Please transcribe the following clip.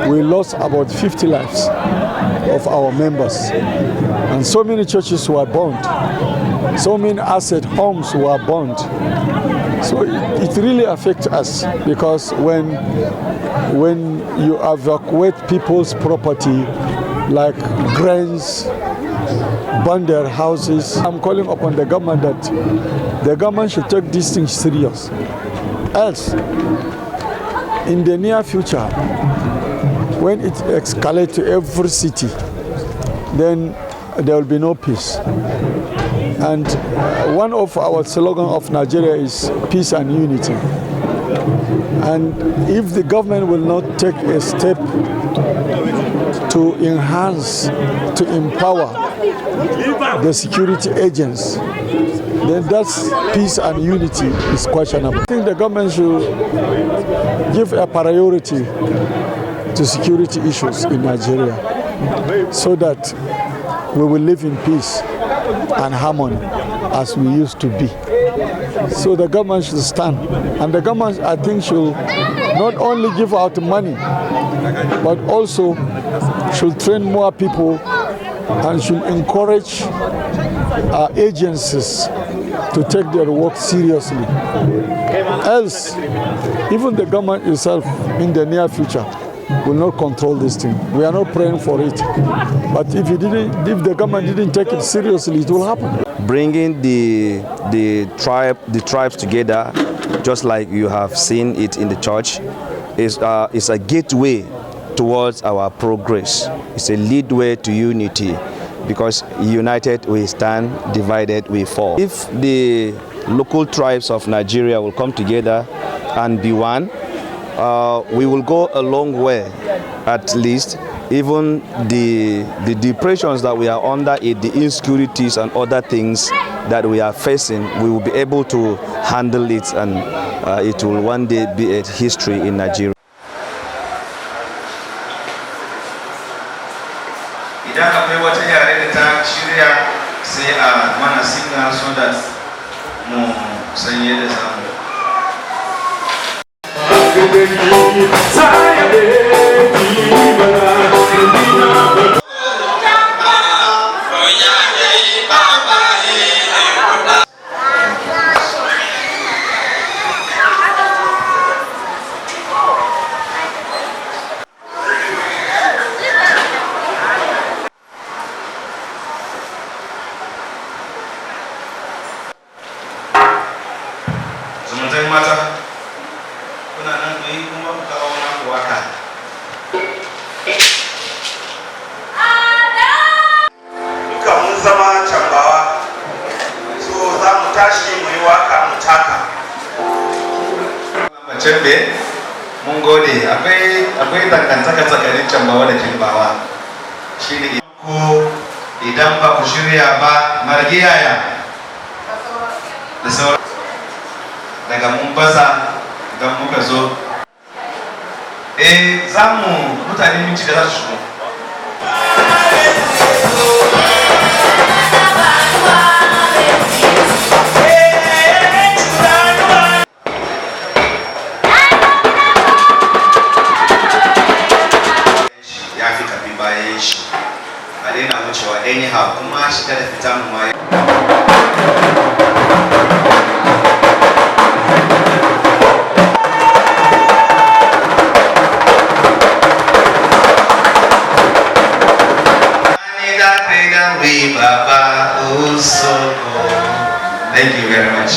we lost about 50 lives of our members. And so many churches were burned. So many asset homes were burned. So it really affects us, because when you evacuate people's property, like grains, burn their houses, I'm calling upon the government that the government should take these things serious. Else, in the near future, when it escalates to every city, then there will be no peace. And one of our slogan of Nigeria is peace and unity. And if the government will not take a step to enhance, to empower the security agents, then that's peace and unity is questionable. I think the government should give a priority to security issues in Nigeria, so that we will live in peace and harmony as we used to be. So the government should stand, and the government, I think, should not only give out money, but also should train more people and should encourage our agencies to take their work seriously. Else, even the government itself in the near future will not control this thing. We are not praying for it. But if the government didn't take it seriously, it will happen. Bringing the tribes together, just like you have seen it in the church, is a gateway towards our progress. It's a leadway to unity, because united we stand, divided we fall. If the local tribes of Nigeria will come together and be one, we will go a long way. At least, even the depressions that we are under, the insecurities and other things that we are facing, we will be able to handle it, and it will one day be a history in Nigeria. Idan akwai wata yare da ta shirya, sai a mana signal so that mu san yadda zamu. Zumuntan mata, kuna nan ku yi kuma ku kawo naku waka. Duka mun zama cambawa, so za mu tashi mu yi waka mu taka. Macembe, mun gode, akwai dangantaka tsakanin cambawa da kimbawa. Shi ne ko idan ba ku shirya ba, margiyaya da sauran. Daga mun baza don muka zo, za mu mutane minti da za su shigo. Ya fi tafi bayan shi, a daina wucewa anyhow, kuma shiga da fita mu ma. Thank you very much.